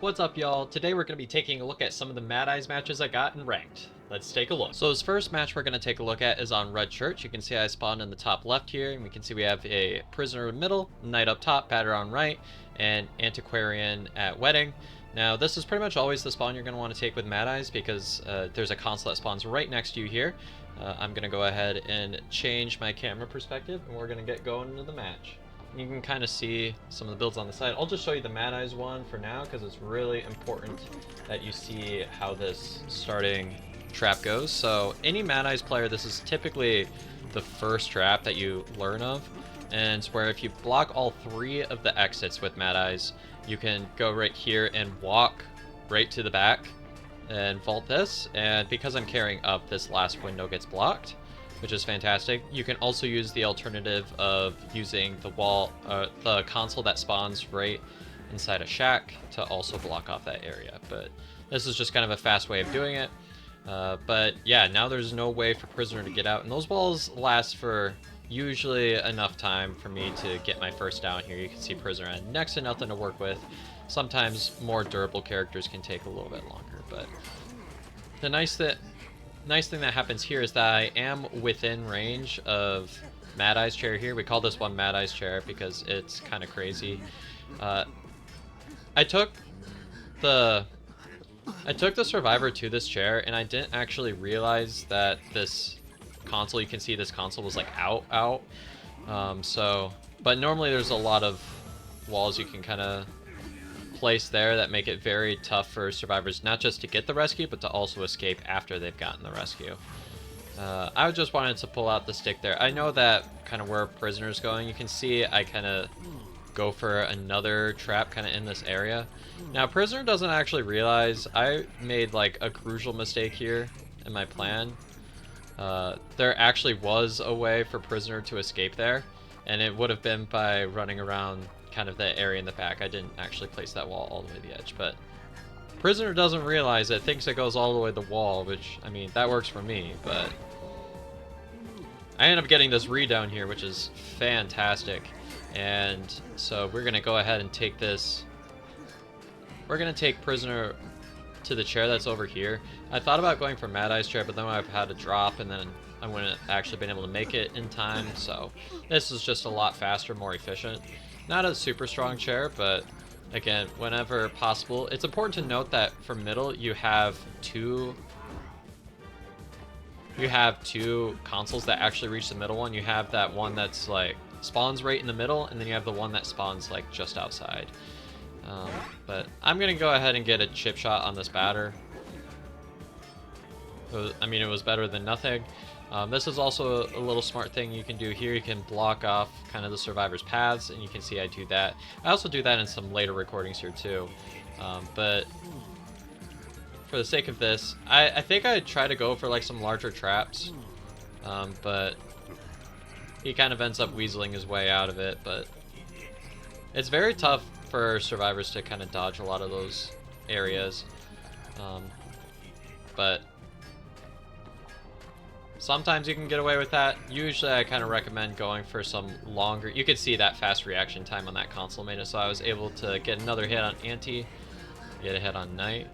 What's up, y'all? Today we're going to be taking a look at some of the Mad Eyes matches I got in Ranked. Let's take a look. So this first match we're going to take a look at is on Red Church. You can see I spawned in the top left here, and we can see we have a Prisoner in the middle, Knight up top, Batter on right, and Antiquarian at Wedding. Now this is pretty much always the spawn you're going to want to take with Mad Eyes because there's a console that spawns right next to you here. I'm going to go ahead and change my camera perspective, and we're going to get going into the match. You can kind of see some of the builds on the side. I'll just show you the Mad Eyes one for now because it's really important that you see how this starting trap goes. So any Mad Eyes player, this is typically the first trap that you learn of, and it's where if you block all three of the exits with Mad Eyes, you can go right here and walk right to the back and vault this, and because I'm carrying up, this last window gets blocked, which is fantastic. You can also use the alternative of using the wall, the console that spawns right inside a shack to also block off that area. But this is just kind of a fast way of doing it. But yeah, now there's no way for Prisoner to get out, and those walls last for usually enough time for me to get my first down here. You can see Prisoner had next to nothing to work with. Sometimes more durable characters can take a little bit longer, but the nice thing that happens here is that I am within range of Mad Eye's chair here. We call this one Mad Eye's chair because it's kind of crazy. I took the survivor to this chair, and I didn't actually realize that this console, you can see this console was like out. But normally there's a lot of walls you can kind of place there that make it very tough for survivors not just to get the rescue, but to also escape after they've gotten the rescue. I just wanted to pull out the stick there. I know that kind of where Prisoner's going. You can see I kind of go for another trap kind of in this area. Now Prisoner doesn't actually realize I made like a crucial mistake here in my plan. There actually was a way for Prisoner to escape there, and it would have been by running around kind of the area in the back. I didn't actually place that wall all the way to the edge, but Prisoner doesn't realize it, thinks it goes all the way to the wall, which, I mean, that works for me, but I end up getting this re-down here, which is fantastic. And so we're going to go ahead and take this. We're going to take Prisoner to the chair that's over here. I thought about going for Mad Eye's chair, but then I've had to drop, and then I wouldn't actually been able to make it in time, so this is just a lot faster, more efficient. Not a super strong chair, but again, whenever possible. It's important to note that for middle, you have two consoles that actually reach the middle one. You have that one that's like spawns right in the middle, and then you have the one that spawns like just outside. But I'm gonna go ahead and get a chip shot on this batter. It was better than nothing. This is also a little smart thing you can do here. You can block off kind of the survivors' paths, and you can see I do that. I also do that in some later recordings here too. But for the sake of this, I think I'd try to go for like some larger traps. But he kind of ends up weaseling his way out of it. But it's very tough for survivors to kind of dodge a lot of those areas. But sometimes you can get away with that. Usually I kind of recommend going for some longer. You could see that fast reaction time on that console made it, so I was able to get another hit on Anti, get a hit on Knight.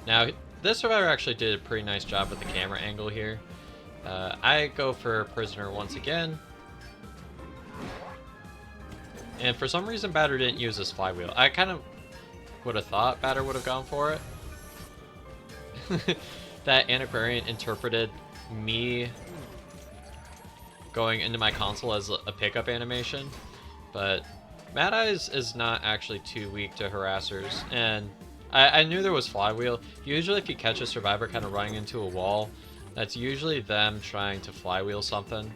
Now, this survivor actually did a pretty nice job with the camera angle here. I go for Prisoner once again. And for some reason, Batter didn't use this flywheel. I kind of would have thought Batter would have gone for it. That Antiquarian interpreted me going into my console as a pickup animation, but Mad Eyes is not actually too weak to harassers, and I knew there was flywheel. Usually if you catch a survivor kind of running into a wall, that's usually them trying to flywheel something.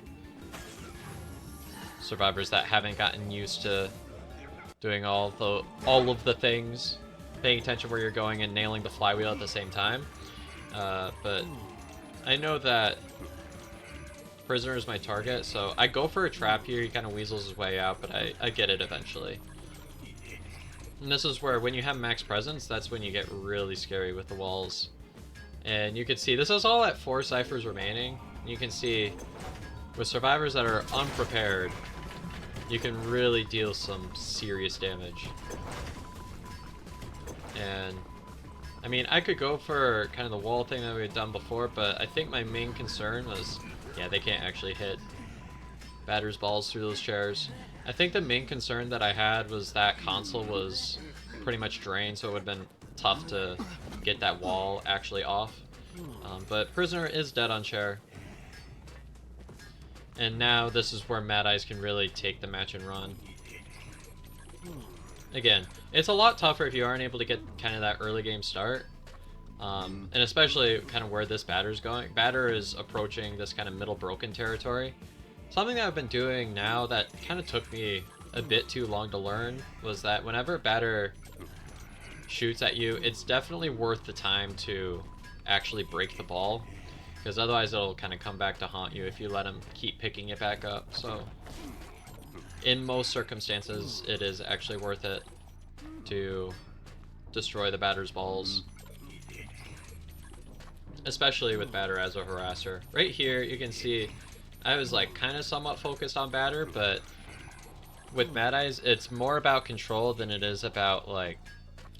Survivors that haven't gotten used to doing all of the things, paying attention where you're going and nailing the flywheel at the same time. But I know that Prisoner is my target, so I go for a trap here. He kind of weasels his way out, but I get it eventually. And this is where, when you have max presence, that's when you get really scary with the walls. And you can see, this is all at 4 ciphers remaining. You can see, with survivors that are unprepared, you can really deal some serious damage. And I mean, I could go for kind of the wall thing that we had done before, but I think my main concern was, yeah, they can't actually hit batter's balls through those chairs. I think the main concern that I had was that console was pretty much drained, so it would have been tough to get that wall actually off. But Prisoner is dead on chair. And now this is where Mad Eyes can really take the match and run. Again, it's a lot tougher if you aren't able to get kind of that early game start. And especially kind of where this batter's going. Batter is approaching this kind of middle broken territory. Something that I've been doing now that kind of took me a bit too long to learn was that whenever a batter shoots at you, it's definitely worth the time to actually break the ball, because otherwise it'll kind of come back to haunt you if you let him keep picking it back up. So in most circumstances, it is actually worth it to destroy the batter's balls, especially with batter as a harasser. Right here, you can see I was like kind of somewhat focused on batter, but with Mad Eyes, it's more about control than it is about like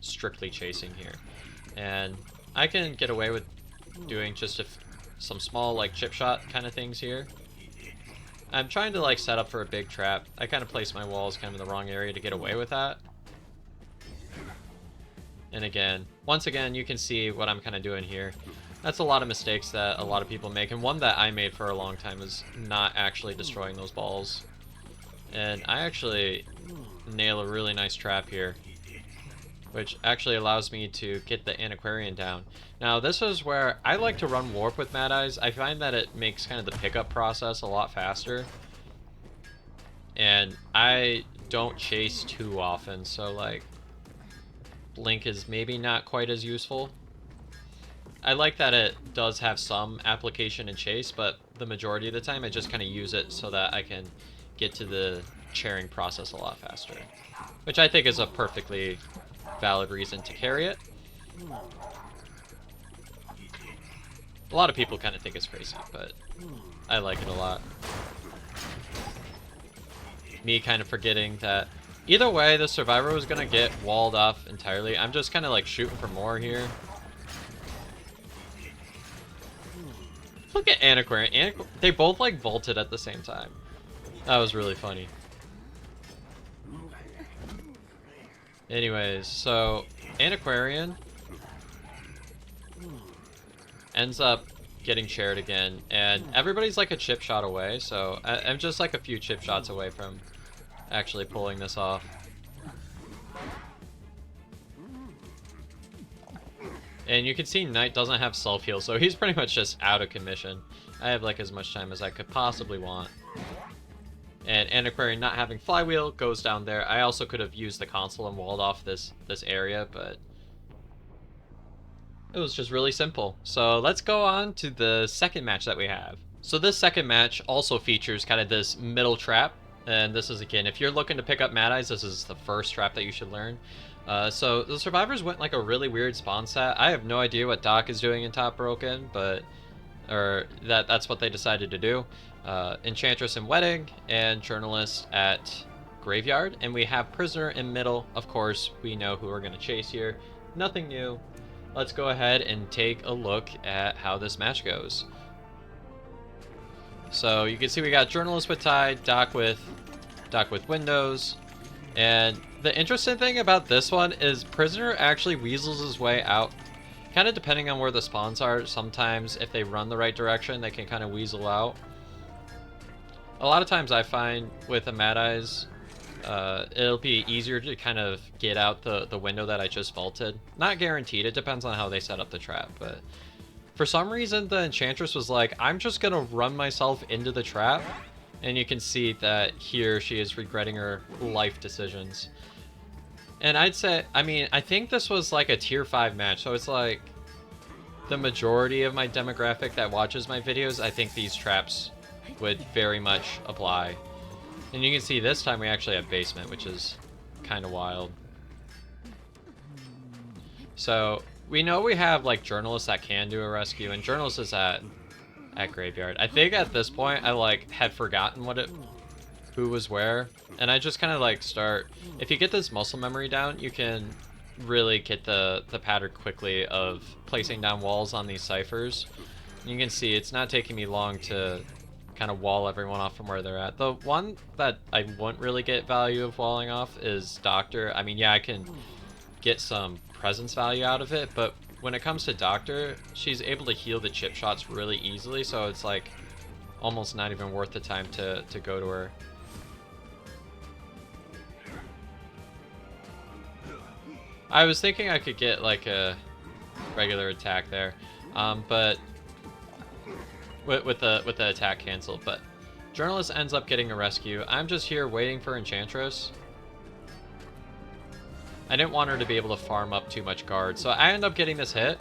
strictly chasing here. And I can get away with doing just some small like chip shot kind of things here. I'm trying to like set up for a big trap. I kind of placed my walls kind of in the wrong area to get away with that. And again, once again, you can see what I'm kind of doing here. That's a lot of mistakes that a lot of people make, and one that I made for a long time is not actually destroying those balls. And I actually nail a really nice trap here, which actually allows me to get the Antiquarian down. Now this is where I like to run warp with Mad Eyes. I find that it makes kind of the pickup process a lot faster. And I don't chase too often, so like Blink is maybe not quite as useful. I like that it does have some application in chase, but the majority of the time I just kind of use it so that I can get to the chairing process a lot faster, which I think is a perfectly valid reason to carry it. A lot of people kind of think it's crazy, but I like it a lot. Me kind of forgetting that either way the survivor was gonna get walled off entirely. I'm just kind of like shooting for more here. Look at Antiquarian. They both like vaulted at the same time. That was really funny. Anyways, so Antiquarian ends up getting shared again, and everybody's like a chip shot away, so I'm just like a few chip shots away from actually pulling this off. And you can see Knight doesn't have self-heal, so he's pretty much just out of commission. I have like as much time as I could possibly want. And Antiquarian not having flywheel goes down there. I also could have used the console and walled off this area, but it was just really simple. So let's go on to the second match that we have. So this second match also features kind of this middle trap. And this is, again, if you're looking to pick up Mad Eyes, this is the first trap that you should learn. So the survivors went like a really weird spawn set. I have no idea what Doc is doing in Top Broken, but that's what they decided to do. Enchantress in Wedding and Journalist at Graveyard, and we have Prisoner in middle. Of course, we know who we're going to chase here. Nothing new. Let's go ahead and take a look at how this match goes. So you can see we got Journalist with Tide, Doc with Windows. And the interesting thing about this one is Prisoner actually weasels his way out. Kind of depending on where the spawns are, sometimes if they run the right direction, they can kind of weasel out. A lot of times I find with a Mad Eyes, it'll be easier to kind of get out the window that I just vaulted. Not guaranteed, it depends on how they set up the trap, but for some reason the Enchantress was like, I'm just gonna run myself into the trap. And you can see that here she is regretting her life decisions. And I'd say, I mean, I think this was like a tier 5 match, so it's like the majority of my demographic that watches my videos, I think these traps would very much apply. And you can see this time we actually have basement, which is kind of wild. So we know we have like Journalists that can do a rescue, and Journalist is at Graveyard. I think at this point I like had forgotten what who was where, and I just kind of like start. If you get this muscle memory down, you can really get the pattern quickly of placing down walls on these ciphers. You can see it's not taking me long to kind of wall everyone off from where they're at. The one that I wouldn't really get value of walling off is Doctor. I mean, yeah, I can get some presence value out of it, but when it comes to Doctor, she's able to heal the chip shots really easily, so it's like almost not even worth the time to go to her. I was thinking I could get like a regular attack there, but with the attack canceled. But Journalist ends up getting a rescue. I'm just here waiting for Enchantress. I didn't want her to be able to farm up too much guard, so I end up getting this hit,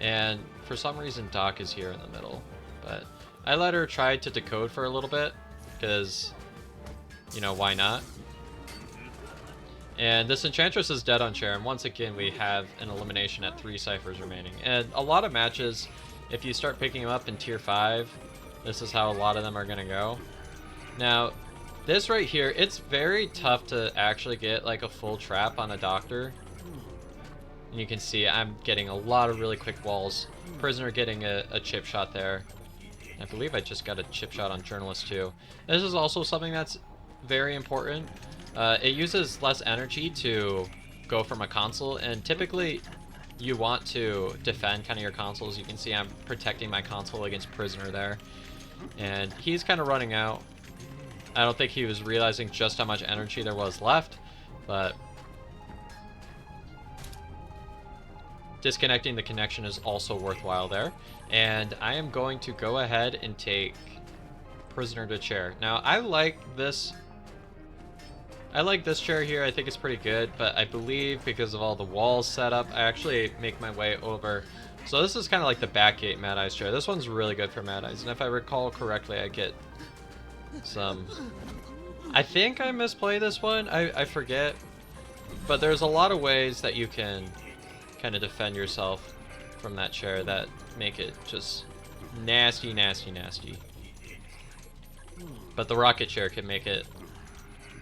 and for some reason Doc is here in the middle. But I let her try to decode for a little bit, because, you know, why not? And this Enchantress is dead on chair, and once again we have an elimination at 3 ciphers remaining. And a lot of matches, if you start picking them up in tier 5, this is how a lot of them are going to go. Now, this right here, it's very tough to actually get like a full trap on a Doctor. And you can see I'm getting a lot of really quick walls. Prisoner getting a chip shot there. I believe I just got a chip shot on Journalist too. This is also something that's very important. It uses less energy to go from a console, and typically you want to defend kind of your consoles. You can see I'm protecting my console against Prisoner there. And he's kind of running out. I don't think he was realizing just how much energy there was left, but disconnecting the connection is also worthwhile there. And I am going to go ahead and take Prisoner to chair. Now, I like this chair here. I think it's pretty good, but I believe because of all the walls set up, I actually make my way over. So this is kind of like the backgate Mad Eye's chair. This one's really good for Mad Eyes, and if I recall correctly, I get some... I think I misplay this one. I forget. But there's a lot of ways that you can kind of defend yourself from that chair that make it just nasty, nasty, nasty. But the rocket chair can make it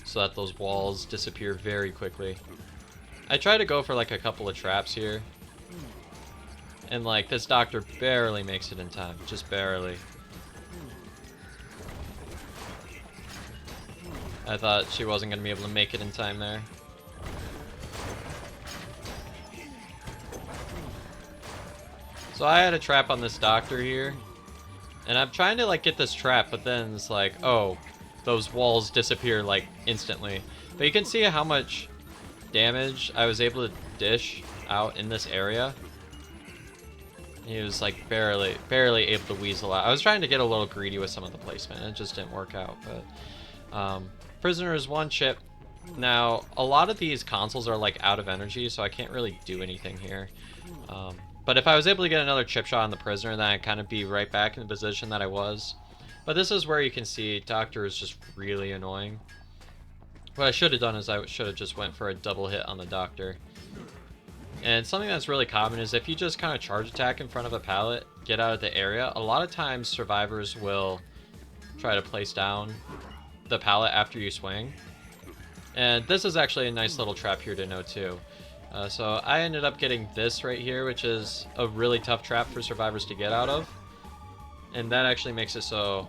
so that those walls disappear very quickly. I try to go for like a couple of traps here. And like this Doctor barely makes it in time, just barely. I thought she wasn't going to be able to make it in time there. So I had a trap on this Doctor here. And I'm trying to like get this trap, but then it's like, oh, those walls disappear like instantly. But you can see how much damage I was able to dish out in this area. He was like barely able to weasel out. I was trying to get a little greedy with some of the placement, and it just didn't work out. But Prisoner is 1 chip. Now, a lot of these consoles are like out of energy, so I can't really do anything here. But if I was able to get another chip shot on the Prisoner, then I'd kind of be right back in the position that I was. But this is where you can see Doctor is just really annoying. What I should have done is I should have just went for a double hit on the Doctor. And something that's really common is if you just kind of charge attack in front of a pallet, get out of the area, a lot of times survivors will try to place down the pallet after you swing. And this is actually a nice little trap here to know too. So I ended up getting this right here, which is a really tough trap for survivors to get out of. And that actually makes it so...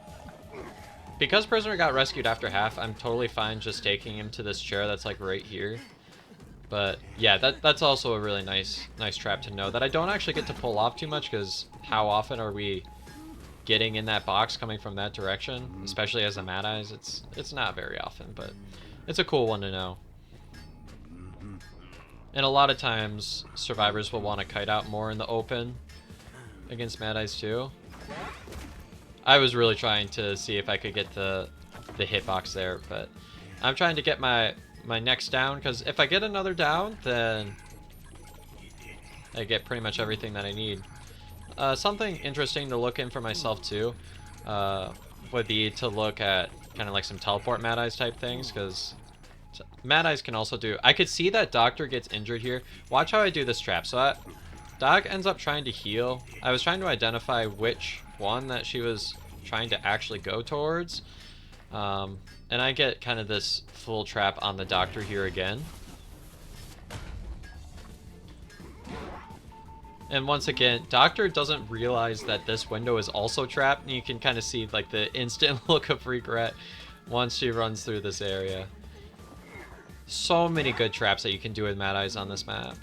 Because Prisoner got rescued after half, I'm totally fine just taking him to this chair that's like right here. But yeah, that's also a really nice trap to know that I don't actually get to pull off too much, because how often are we getting in that box coming from that direction? Especially as a Mad Eyes, it's not very often, but it's a cool one to know. And a lot of times, survivors will want to kite out more in the open against Mad Eyes too. I was really trying to see if I could get the hitbox there, but I'm trying to get my next down, because if I get another down, then I get pretty much everything that I need. Something interesting to look in for myself too would be to look at kind of like some teleport Mad Eyes type things, because Mad Eyes can also do... I could see that Doctor gets injured here. Watch how I do this trap. So Doc ends up trying to heal. I was trying to identify which one that she was trying to actually go towards. And I get kind of this full trap on the doctor here again. And once again, Doctor doesn't realize that this window is also trapped, and you can kind of see like the instant look of regret once she runs through this area. So many good traps that you can do with Mad Eyes on this map.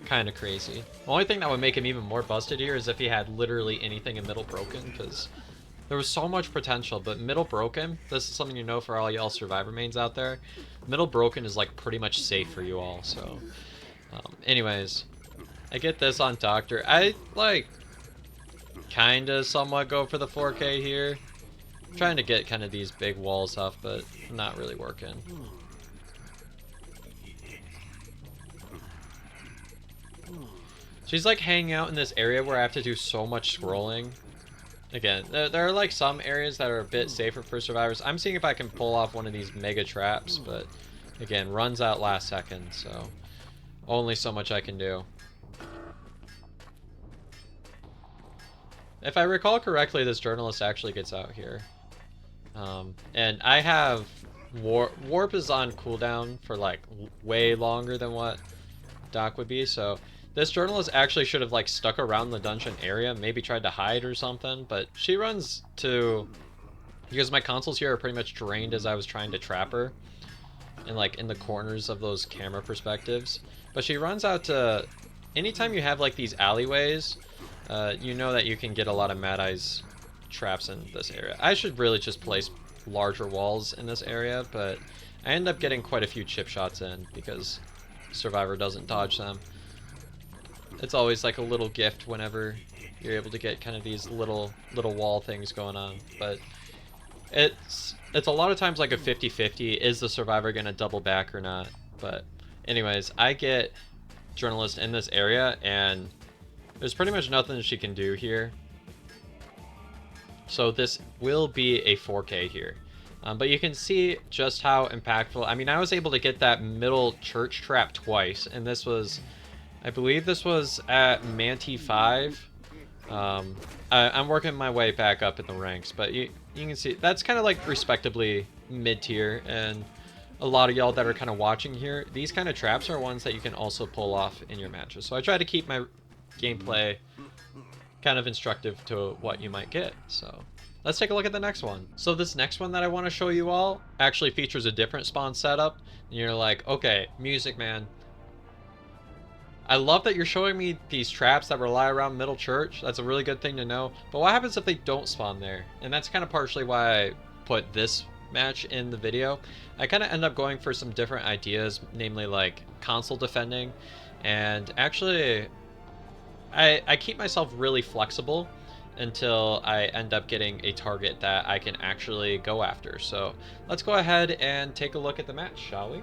Kind of crazy. The only thing that would make him even more busted here is if he had literally anything in middle broken, because there was so much potential. But middle broken, this is something you know for all y'all Survivor mains out there. Middle broken is like pretty much safe for you all. So, anyways. I get this on Doctor. I, like, kind of somewhat go for the 4K here. I'm trying to get kind of these big walls off, but not really working. She's, like, hanging out in this area where I have to do so much scrolling. Again, there are, like, some areas that are a bit safer for survivors. I'm seeing if I can pull off one of these mega traps, but, again, runs out last second, so only so much I can do. If I recall correctly, this journalist actually gets out here. And I have... Warp is on cooldown for, like, way longer than what Doc would be, so... This journalist actually should have, like, stuck around the dungeon area, maybe tried to hide or something, but she runs to... Because my consoles here are pretty much drained as I was trying to trap her. And, like, in the corners of those camera perspectives. But she runs out to... Anytime you have, like, these alleyways... you know that you can get a lot of Mad Eyes traps in this area. I should really just place larger walls in this area, but I end up getting quite a few chip shots in because Survivor doesn't dodge them. It's always like a little gift whenever you're able to get kind of these little wall things going on. But it's a lot of times like a 50-50. Is the Survivor going to double back or not? But anyways, I get journalist in this area and there's pretty much nothing she can do here. So this will be a 4K here. But you can see just how impactful. I mean, I was able to get that middle church trap twice. And this was, I believe this was at Manti 5. I'm working my way back up in the ranks. But you can see, that's kind of like respectably mid-tier. And a lot of y'all that are kind of watching here, these kind of traps are ones that you can also pull off in your matches. So I try to keep my gameplay kind of instructive to what you might get. So let's take a look at the next one. So this next one that I want to show you all actually features a different spawn setup. And you're like, okay, music man, I love that you're showing me these traps that rely around middle church. That's a really good thing to know. But what happens if they don't spawn there? And that's kind of partially why I put this match in the video. I kind of end up going for some different ideas, namely like console defending. And actually I keep myself really flexible until I end up getting a target that I can actually go after. So let's go ahead and take a look at the match, shall we?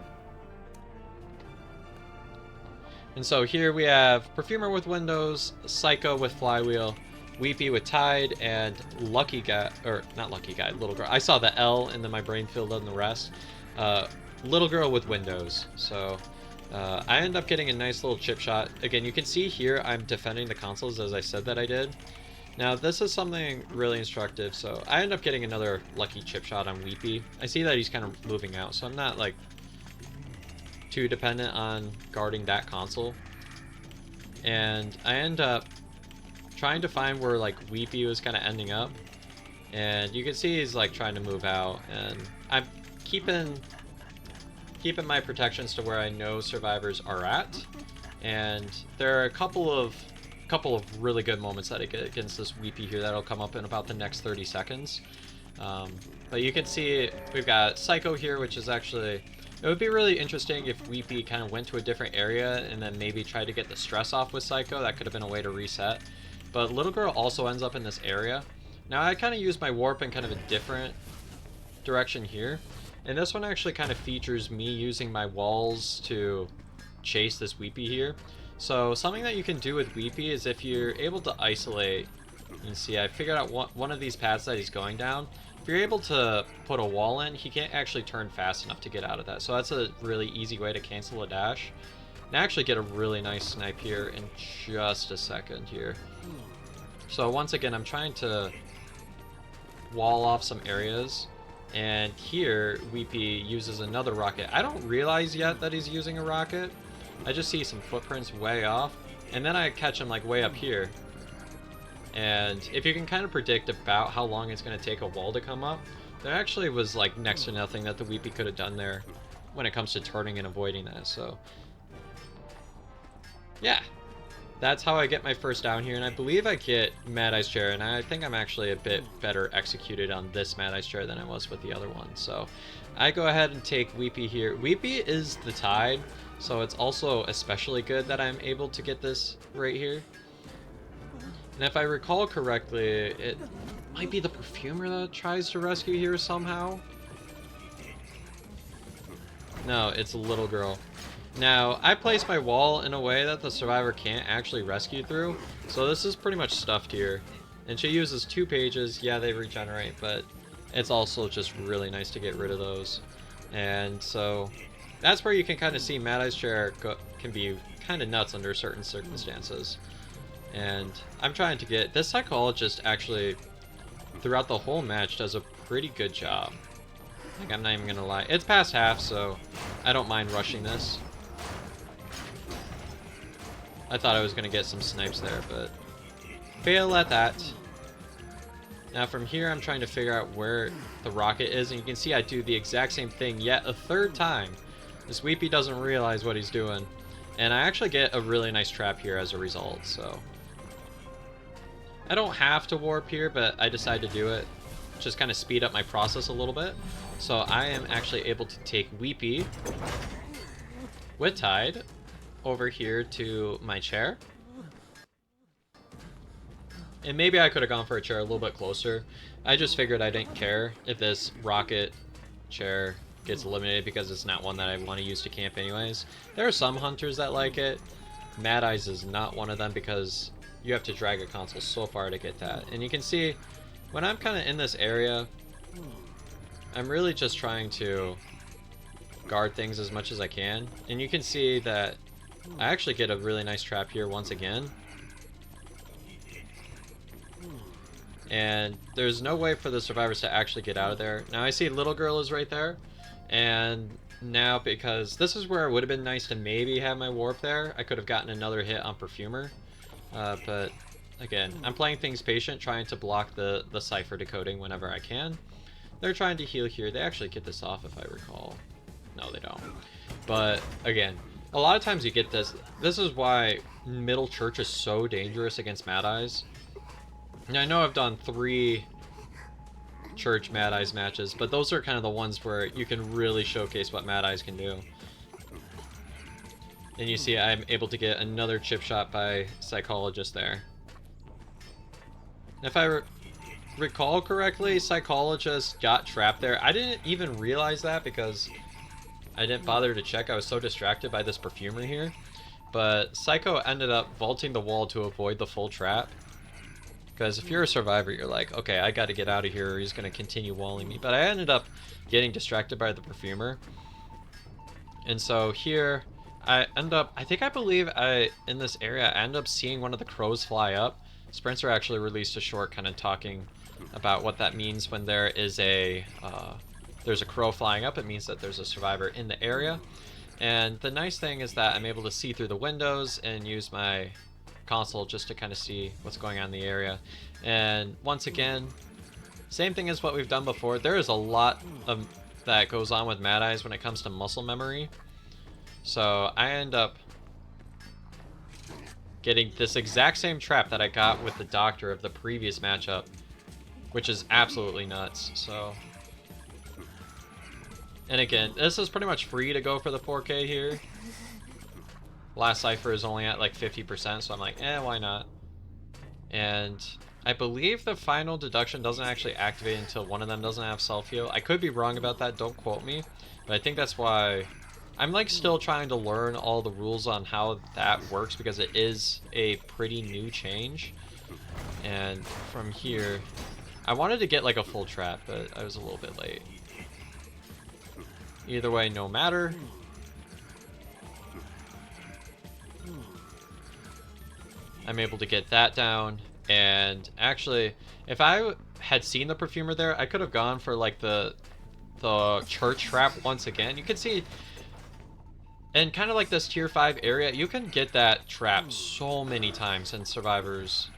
And so here we have Perfumer with Windows, Psycho with Flywheel, Weepy with Tide, and Lucky Guy, or not Lucky Guy, Little Girl. I saw the L and then my brain filled in the rest. Little Girl with Windows. So I end up getting a nice little chip shot. Again, you can see here I'm defending the consoles as I said that I did. Now this is something really instructive. So I end up getting another lucky chip shot on Weepy. I see that he's kind of moving out, so I'm not like too dependent on guarding that console. And I end up trying to find where like Weepy was kind of ending up. And you can see he's like trying to move out, and I'm keeping my protections to where I know survivors are at. And there are a couple of really good moments that I get against this Weepy here that'll come up in about the next 30 seconds. But you can see we've got Psycho here, which is actually, it would be really interesting if Weepy kind of went to a different area and then maybe tried to get the stress off with Psycho. That could have been a way to reset. But Little Girl also ends up in this area. Now I kind of use my warp in kind of a different direction here. And this one actually kind of features me using my walls to chase this Weepy here. So something that you can do with Weepy is if you're able to isolate, you can see I figured out one of these paths that he's going down. If you're able to put a wall in, he can't actually turn fast enough to get out of that. So that's a really easy way to cancel a dash. And actually get a really nice snipe here in just a second here. So once again, I'm trying to wall off some areas. And here, Weepy uses another rocket. I don't realize yet that he's using a rocket. I just see some footprints way off. And then I catch him like way up here. And if you can kind of predict about how long it's going to take a wall to come up, there actually was like next to nothing that the Weepy could have done there when it comes to turning and avoiding that. So, yeah. That's how I get my first down here, and I believe I get Mad Eye's chair, and I think I'm actually a bit better executed on this Mad Eye's chair than I was with the other one. So I go ahead and take Weepy here. Weepy is the tide, so it's also especially good that I'm able to get this right here. And if I recall correctly, it might be the perfumer that tries to rescue here somehow. No, it's a little girl. Now, I place my wall in a way that the survivor can't actually rescue through, so this is pretty much stuffed here. And she uses 2 pages. Yeah, they regenerate, but it's also just really nice to get rid of those. And so that's where you can kind of see Mad Eye's chair can be kind of nuts under certain circumstances. And I'm trying to get... This psychologist actually, throughout the whole match, does a pretty good job. Like, I'm not even gonna lie. It's past half, so I don't mind rushing this. I thought I was going to get some snipes there, but fail at that. Now from here, I'm trying to figure out where the rocket is, and you can see I do the exact same thing yet a 3rd time. This Weepy doesn't realize what he's doing, and I actually get a really nice trap here as a result, so. I don't have to warp here, but I decide to do it. Just kind of speed up my process a little bit. So I am actually able to take Weepy with Tide over here to my chair. And maybe I could have gone for a chair a little bit closer. I just figured I didn't care if this rocket chair gets eliminated because it's not one that I want to use to camp anyways. There are some hunters that like it. Mad Eyes is not one of them because you have to drag a console so far to get that. And you can see when I'm kind of in this area, I'm really just trying to guard things as much as I can. And you can see that I actually get a really nice trap here once again. And there's no way for the survivors to actually get out of there. Now I see little girl is right there. And now, because this is where it would have been nice to maybe have my warp there, I could have gotten another hit on perfumer. But again, I'm playing things patient, trying to block the cipher decoding whenever I can. They're trying to heal here. They actually get this off if I recall. No, they don't. But again, a lot of times you get this. This is why middle church is so dangerous against Mad Eyes. Now I know I've done 3 church Mad Eyes matches, but those are kind of the ones where you can really showcase what Mad Eyes can do. And you see I'm able to get another chip shot by Psychologist there. If I recall correctly, Psychologist got trapped there. I didn't even realize that because I didn't bother to check. I was so distracted by this perfumer here. But Psycho ended up vaulting the wall to avoid the full trap. Because if you're a survivor, you're like, okay, I got to get out of here or he's going to continue walling me. But I ended up getting distracted by the perfumer. And so here, I believe in this area, I end up seeing one of the crows fly up. Sprinter actually released a short kind of talking about what that means when there is there's a crow flying up. It means that there's a survivor in the area. And the nice thing is that I'm able to see through the windows and use my console just to kind of see what's going on in the area. And once again, same thing as what we've done before. There is a lot of that goes on with Mad Eyes when it comes to muscle memory. So I end up getting this exact same trap that I got with the doctor of the previous matchup, which is absolutely nuts. So, and again, this is pretty much free to go for the 4K here. Last cipher is only at like 50%, so I'm like, why not? And I believe the final deduction doesn't actually activate until one of them doesn't have self-heal. I could be wrong about that, don't quote me. But I think that's why I'm like still trying to learn all the rules on how that works because it is a pretty new change. And from here, I wanted to get like a full trap, but I was a little bit late. Either way, no matter. I'm able to get that down, and actually, if I had seen the perfumer there, I could have gone for like the the church trap once again. You can see, and kind of like this tier 5 area, you can get that trap so many times in survivors.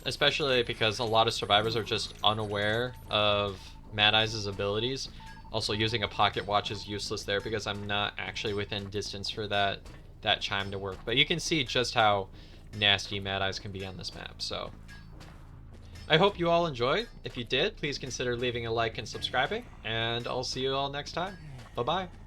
Especially because a lot of survivors are just unaware of Mad Eye's abilities. Also, using a pocket watch is useless there because I'm not actually within distance for that chime to work. But you can see just how nasty Mad Eyes can be on this map. So I hope you all enjoyed. If you did, please consider leaving a like and subscribing. And I'll see you all next time. Bye-bye.